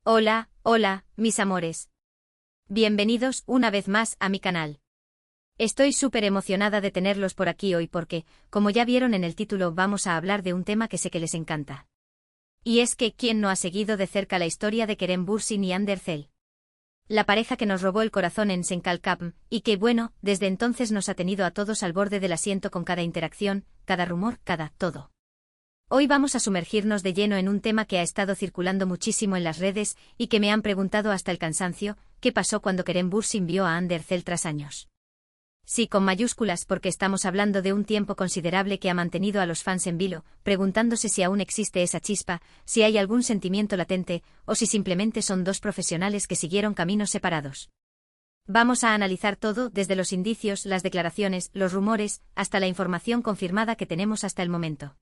Hola, hola, mis amores. Bienvenidos una vez más a mi canal. Estoy súper emocionada de tenerlos por aquí hoy porque, como ya vieron en el título, vamos a hablar de un tema que sé que les encanta. Y es que, ¿quién no ha seguido de cerca la historia de Kerem Bürsin y Hande Erçel? La pareja que nos robó el corazón en Senkalkapm, y que, bueno, desde entonces nos ha tenido a todos al borde del asiento con cada interacción, cada rumor, cada todo. Hoy vamos a sumergirnos de lleno en un tema que ha estado circulando muchísimo en las redes y que me han preguntado hasta el cansancio: ¿qué pasó cuando Kerem Bürsin vio a Hande Erçel tras años? Sí, con mayúsculas, porque estamos hablando de un tiempo considerable que ha mantenido a los fans en vilo, preguntándose si aún existe esa chispa, si hay algún sentimiento latente, o si simplemente son dos profesionales que siguieron caminos separados. Vamos a analizar todo, desde los indicios, las declaraciones, los rumores, hasta la información confirmada que tenemos hasta el momento.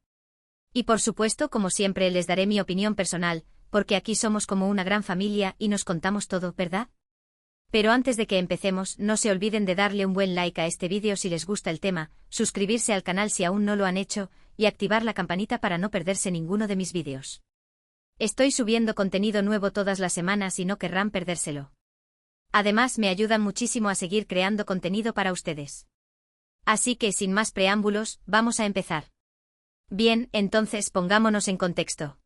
Y por supuesto, como siempre, les daré mi opinión personal, porque aquí somos como una gran familia y nos contamos todo, ¿verdad? Pero antes de que empecemos, no se olviden de darle un buen like a este vídeo si les gusta el tema, suscribirse al canal si aún no lo han hecho, y activar la campanita para no perderse ninguno de mis vídeos. Estoy subiendo contenido nuevo todas las semanas y no querrán perdérselo. Además, me ayudan muchísimo a seguir creando contenido para ustedes. Así que, sin más preámbulos, vamos a empezar. Bien, entonces pongámonos en contexto.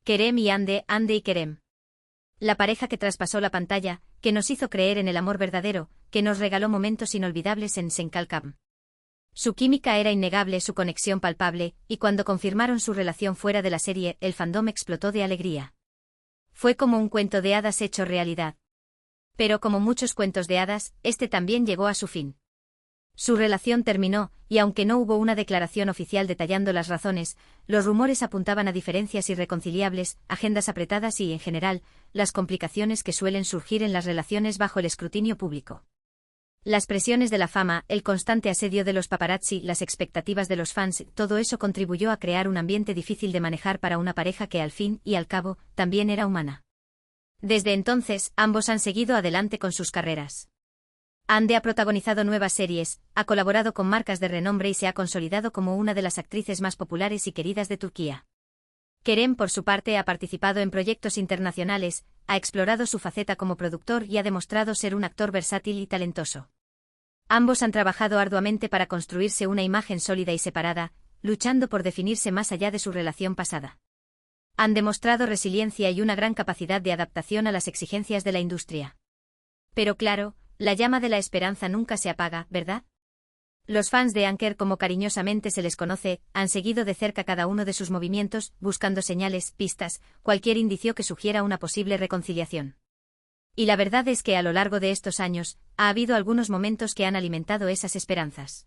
Kerem y Hande y Kerem. La pareja que traspasó la pantalla, que nos hizo creer en el amor verdadero, que nos regaló momentos inolvidables en Senkalkapm. Su química era innegable, su conexión palpable, y cuando confirmaron su relación fuera de la serie, el fandom explotó de alegría. Fue como un cuento de hadas hecho realidad. Pero como muchos cuentos de hadas, este también llegó a su fin. Su relación terminó, y aunque no hubo una declaración oficial detallando las razones, los rumores apuntaban a diferencias irreconciliables, agendas apretadas y, en general, las complicaciones que suelen surgir en las relaciones bajo el escrutinio público. Las presiones de la fama, el constante asedio de los paparazzi, las expectativas de los fans, todo eso contribuyó a crear un ambiente difícil de manejar para una pareja que al fin y al cabo, también era humana. Desde entonces, ambos han seguido adelante con sus carreras. Hande ha protagonizado nuevas series, ha colaborado con marcas de renombre y se ha consolidado como una de las actrices más populares y queridas de Turquía. Kerem, por su parte, ha participado en proyectos internacionales, ha explorado su faceta como productor y ha demostrado ser un actor versátil y talentoso. Ambos han trabajado arduamente para construirse una imagen sólida y separada, luchando por definirse más allá de su relación pasada. Han demostrado resiliencia y una gran capacidad de adaptación a las exigencias de la industria. Pero claro, la llama de la esperanza nunca se apaga, ¿verdad? Los fans de Anker, como cariñosamente se les conoce, han seguido de cerca cada uno de sus movimientos, buscando señales, pistas, cualquier indicio que sugiera una posible reconciliación. Y la verdad es que a lo largo de estos años, ha habido algunos momentos que han alimentado esas esperanzas.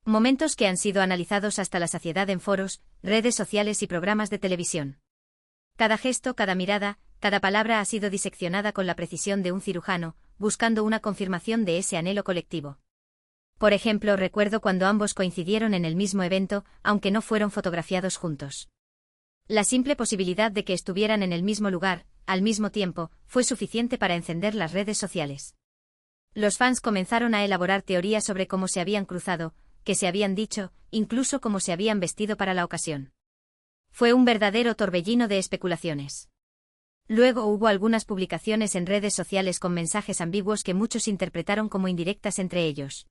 Momentos que han sido analizados hasta la saciedad en foros, redes sociales y programas de televisión. Cada gesto, cada mirada, cada palabra ha sido diseccionada con la precisión de un cirujano, buscando una confirmación de ese anhelo colectivo. Por ejemplo, recuerdo cuando ambos coincidieron en el mismo evento, aunque no fueron fotografiados juntos. La simple posibilidad de que estuvieran en el mismo lugar, al mismo tiempo, fue suficiente para encender las redes sociales. Los fans comenzaron a elaborar teorías sobre cómo se habían cruzado, qué se habían dicho, incluso cómo se habían vestido para la ocasión. Fue un verdadero torbellino de especulaciones. Luego hubo algunas publicaciones en redes sociales con mensajes ambiguos que muchos interpretaron como indirectas entre ellos.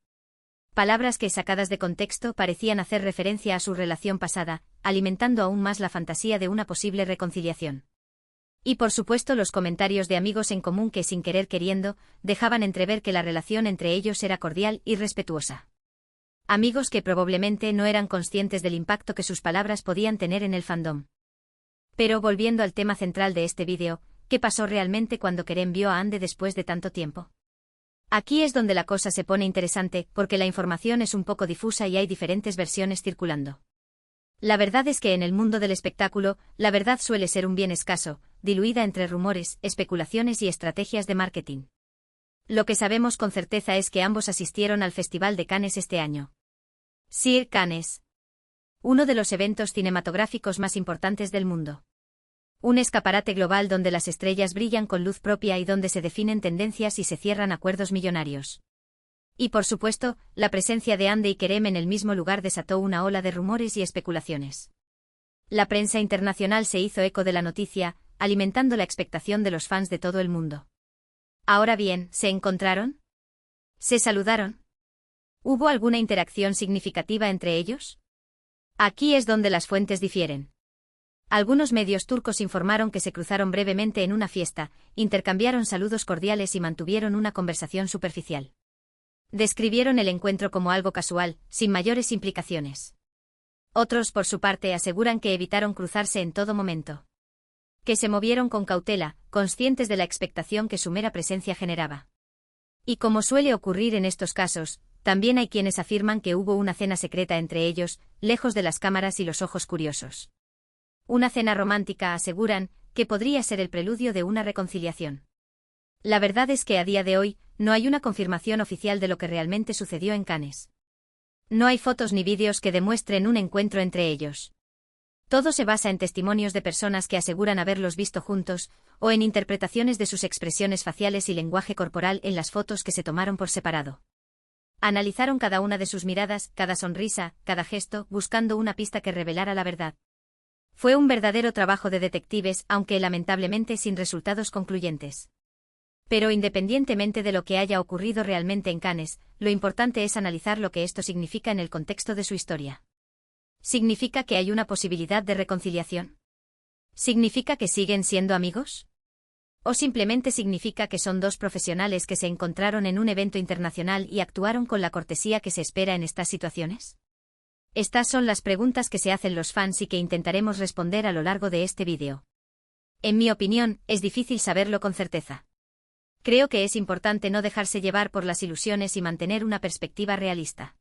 Palabras que, sacadas de contexto, parecían hacer referencia a su relación pasada, alimentando aún más la fantasía de una posible reconciliación. Y por supuesto los comentarios de amigos en común que, sin querer queriendo, dejaban entrever que la relación entre ellos era cordial y respetuosa. Amigos que probablemente no eran conscientes del impacto que sus palabras podían tener en el fandom. Pero volviendo al tema central de este vídeo, ¿qué pasó realmente cuando Kerem vio a Hande después de tanto tiempo? Aquí es donde la cosa se pone interesante, porque la información es un poco difusa y hay diferentes versiones circulando. La verdad es que en el mundo del espectáculo, la verdad suele ser un bien escaso, diluida entre rumores, especulaciones y estrategias de marketing. Lo que sabemos con certeza es que ambos asistieron al Festival de Cannes este año. Sir Cannes. Uno de los eventos cinematográficos más importantes del mundo. Un escaparate global donde las estrellas brillan con luz propia y donde se definen tendencias y se cierran acuerdos millonarios. Y por supuesto, la presencia de Hande y Kerem en el mismo lugar desató una ola de rumores y especulaciones. La prensa internacional se hizo eco de la noticia, alimentando la expectación de los fans de todo el mundo. Ahora bien, ¿se encontraron? ¿Se saludaron? ¿Hubo alguna interacción significativa entre ellos? Aquí es donde las fuentes difieren. Algunos medios turcos informaron que se cruzaron brevemente en una fiesta, intercambiaron saludos cordiales y mantuvieron una conversación superficial. Describieron el encuentro como algo casual, sin mayores implicaciones. Otros, por su parte, aseguran que evitaron cruzarse en todo momento. Que se movieron con cautela, conscientes de la expectación que su mera presencia generaba. Y como suele ocurrir en estos casos, también hay quienes afirman que hubo una cena secreta entre ellos, lejos de las cámaras y los ojos curiosos. Una cena romántica, aseguran, que podría ser el preludio de una reconciliación. La verdad es que a día de hoy, no hay una confirmación oficial de lo que realmente sucedió en Cannes. No hay fotos ni vídeos que demuestren un encuentro entre ellos. Todo se basa en testimonios de personas que aseguran haberlos visto juntos, o en interpretaciones de sus expresiones faciales y lenguaje corporal en las fotos que se tomaron por separado. Analizaron cada una de sus miradas, cada sonrisa, cada gesto, buscando una pista que revelara la verdad. Fue un verdadero trabajo de detectives, aunque lamentablemente sin resultados concluyentes. Pero independientemente de lo que haya ocurrido realmente en Cannes, lo importante es analizar lo que esto significa en el contexto de su historia. ¿Significa que hay una posibilidad de reconciliación? ¿Significa que siguen siendo amigos? ¿O simplemente significa que son dos profesionales que se encontraron en un evento internacional y actuaron con la cortesía que se espera en estas situaciones? Estas son las preguntas que se hacen los fans y que intentaremos responder a lo largo de este vídeo. En mi opinión, es difícil saberlo con certeza. Creo que es importante no dejarse llevar por las ilusiones y mantener una perspectiva realista.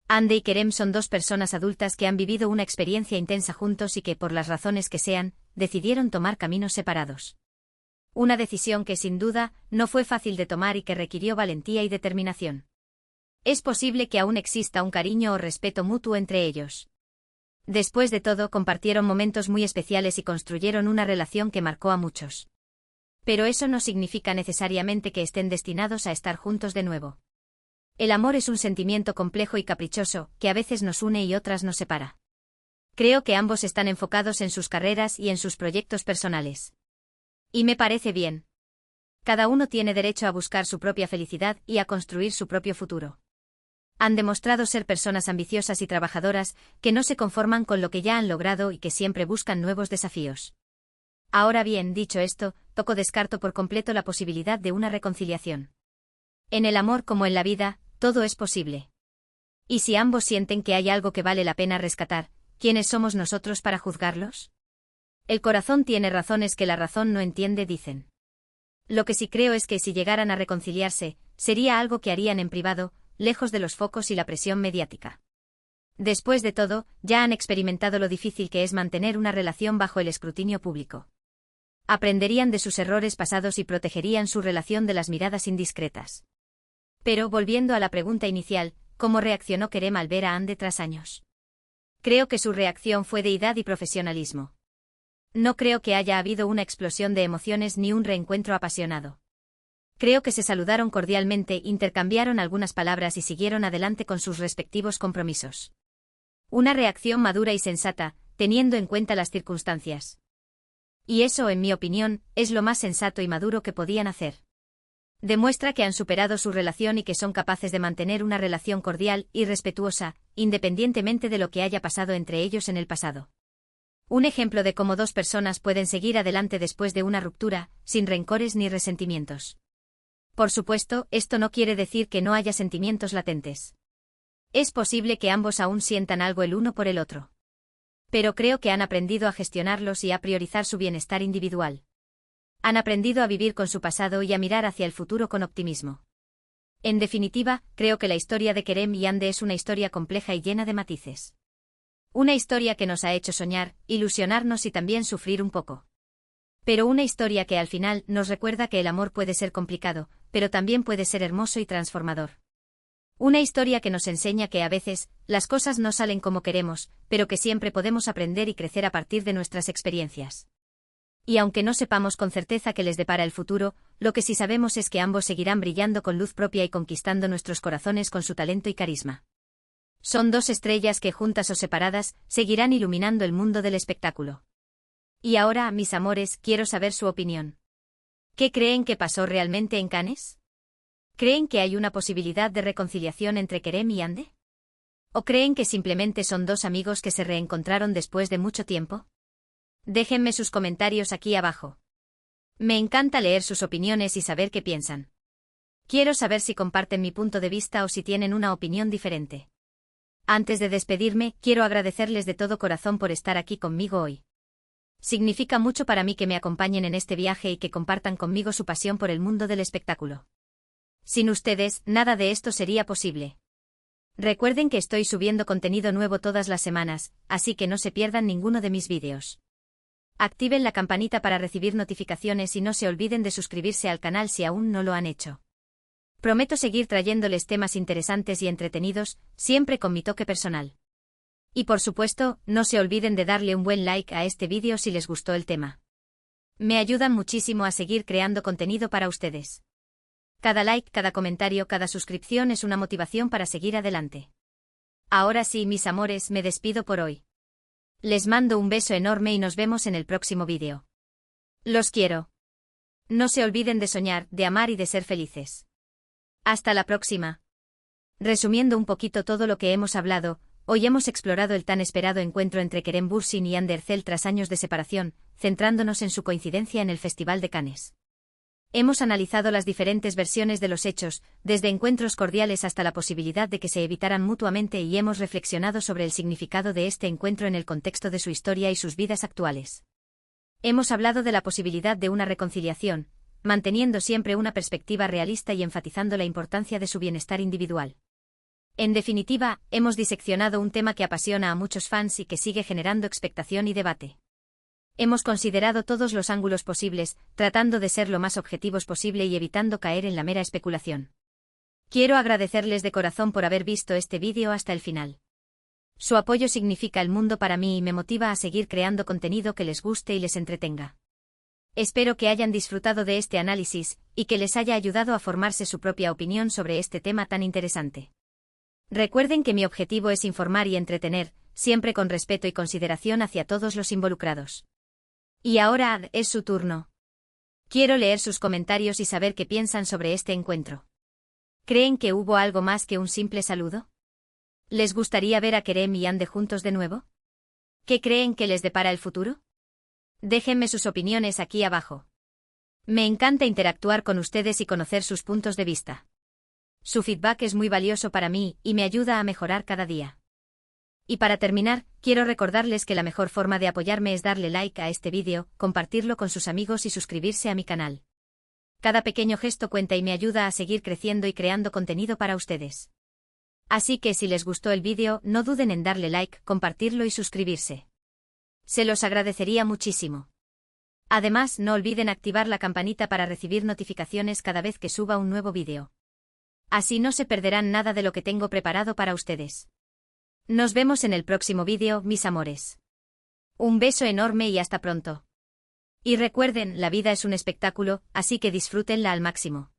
Hande y Kerem son dos personas adultas que han vivido una experiencia intensa juntos y que, por las razones que sean, decidieron tomar caminos separados. Una decisión que, sin duda, no fue fácil de tomar y que requirió valentía y determinación. Es posible que aún exista un cariño o respeto mutuo entre ellos. Después de todo, compartieron momentos muy especiales y construyeron una relación que marcó a muchos. Pero eso no significa necesariamente que estén destinados a estar juntos de nuevo. El amor es un sentimiento complejo y caprichoso, que a veces nos une y otras nos separa. Creo que ambos están enfocados en sus carreras y en sus proyectos personales. Y me parece bien. Cada uno tiene derecho a buscar su propia felicidad y a construir su propio futuro. Han demostrado ser personas ambiciosas y trabajadoras, que no se conforman con lo que ya han logrado y que siempre buscan nuevos desafíos. Ahora bien, dicho esto, poco descarto por completo la posibilidad de una reconciliación. En el amor como en la vida, todo es posible. ¿Y si ambos sienten que hay algo que vale la pena rescatar, quiénes somos nosotros para juzgarlos? El corazón tiene razones que la razón no entiende, dicen. Lo que sí creo es que si llegaran a reconciliarse, sería algo que harían en privado, lejos de los focos y la presión mediática. Después de todo, ya han experimentado lo difícil que es mantener una relación bajo el escrutinio público. Aprenderían de sus errores pasados y protegerían su relación de las miradas indiscretas. Pero, volviendo a la pregunta inicial, ¿cómo reaccionó Kerem al ver a Hande tras años? Creo que su reacción fue deidad y profesionalismo. No creo que haya habido una explosión de emociones ni un reencuentro apasionado. Creo que se saludaron cordialmente, intercambiaron algunas palabras y siguieron adelante con sus respectivos compromisos. Una reacción madura y sensata, teniendo en cuenta las circunstancias. Y eso, en mi opinión, es lo más sensato y maduro que podían hacer. Demuestra que han superado su relación y que son capaces de mantener una relación cordial y respetuosa, independientemente de lo que haya pasado entre ellos en el pasado. Un ejemplo de cómo dos personas pueden seguir adelante después de una ruptura, sin rencores ni resentimientos. Por supuesto, esto no quiere decir que no haya sentimientos latentes. Es posible que ambos aún sientan algo el uno por el otro. Pero creo que han aprendido a gestionarlos y a priorizar su bienestar individual. Han aprendido a vivir con su pasado y a mirar hacia el futuro con optimismo. En definitiva, creo que la historia de Kerem y Hande es una historia compleja y llena de matices. Una historia que nos ha hecho soñar, ilusionarnos y también sufrir un poco. Pero una historia que al final nos recuerda que el amor puede ser complicado, pero también puede ser hermoso y transformador. Una historia que nos enseña que a veces, las cosas no salen como queremos, pero que siempre podemos aprender y crecer a partir de nuestras experiencias. Y aunque no sepamos con certeza qué les depara el futuro, lo que sí sabemos es que ambos seguirán brillando con luz propia y conquistando nuestros corazones con su talento y carisma. Son dos estrellas que, juntas o separadas, seguirán iluminando el mundo del espectáculo. Y ahora, mis amores, quiero saber su opinión. ¿Qué creen que pasó realmente en Cannes? ¿Creen que hay una posibilidad de reconciliación entre Kerem y Ande? ¿O creen que simplemente son dos amigos que se reencontraron después de mucho tiempo? Déjenme sus comentarios aquí abajo. Me encanta leer sus opiniones y saber qué piensan. Quiero saber si comparten mi punto de vista o si tienen una opinión diferente. Antes de despedirme, quiero agradecerles de todo corazón por estar aquí conmigo hoy. Significa mucho para mí que me acompañen en este viaje y que compartan conmigo su pasión por el mundo del espectáculo. Sin ustedes, nada de esto sería posible. Recuerden que estoy subiendo contenido nuevo todas las semanas, así que no se pierdan ninguno de mis vídeos. Activen la campanita para recibir notificaciones y no se olviden de suscribirse al canal si aún no lo han hecho. Prometo seguir trayéndoles temas interesantes y entretenidos, siempre con mi toque personal. Y por supuesto, no se olviden de darle un buen like a este vídeo si les gustó el tema. Me ayudan muchísimo a seguir creando contenido para ustedes. Cada like, cada comentario, cada suscripción es una motivación para seguir adelante. Ahora sí, mis amores, me despido por hoy. Les mando un beso enorme y nos vemos en el próximo vídeo. Los quiero. No se olviden de soñar, de amar y de ser felices. Hasta la próxima. Resumiendo un poquito todo lo que hemos hablado, hoy hemos explorado el tan esperado encuentro entre Kerem Bürsin y Hande Erçel tras años de separación, centrándonos en su coincidencia en el Festival de Cannes. Hemos analizado las diferentes versiones de los hechos, desde encuentros cordiales hasta la posibilidad de que se evitaran mutuamente, y hemos reflexionado sobre el significado de este encuentro en el contexto de su historia y sus vidas actuales. Hemos hablado de la posibilidad de una reconciliación, manteniendo siempre una perspectiva realista y enfatizando la importancia de su bienestar individual. En definitiva, hemos diseccionado un tema que apasiona a muchos fans y que sigue generando expectación y debate. Hemos considerado todos los ángulos posibles, tratando de ser lo más objetivos posible y evitando caer en la mera especulación. Quiero agradecerles de corazón por haber visto este vídeo hasta el final. Su apoyo significa el mundo para mí y me motiva a seguir creando contenido que les guste y les entretenga. Espero que hayan disfrutado de este análisis, y que les haya ayudado a formarse su propia opinión sobre este tema tan interesante. Recuerden que mi objetivo es informar y entretener, siempre con respeto y consideración hacia todos los involucrados. Y ahora es su turno. Quiero leer sus comentarios y saber qué piensan sobre este encuentro. ¿Creen que hubo algo más que un simple saludo? ¿Les gustaría ver a Kerem y Hande juntos de nuevo? ¿Qué creen que les depara el futuro? Déjenme sus opiniones aquí abajo. Me encanta interactuar con ustedes y conocer sus puntos de vista. Su feedback es muy valioso para mí y me ayuda a mejorar cada día. Y para terminar, quiero recordarles que la mejor forma de apoyarme es darle like a este vídeo, compartirlo con sus amigos y suscribirse a mi canal. Cada pequeño gesto cuenta y me ayuda a seguir creciendo y creando contenido para ustedes. Así que si les gustó el vídeo, no duden en darle like, compartirlo y suscribirse. Se los agradecería muchísimo. Además, no olviden activar la campanita para recibir notificaciones cada vez que suba un nuevo vídeo. Así no se perderán nada de lo que tengo preparado para ustedes. Nos vemos en el próximo vídeo, mis amores. Un beso enorme y hasta pronto. Y recuerden, la vida es un espectáculo, así que disfrútenla al máximo.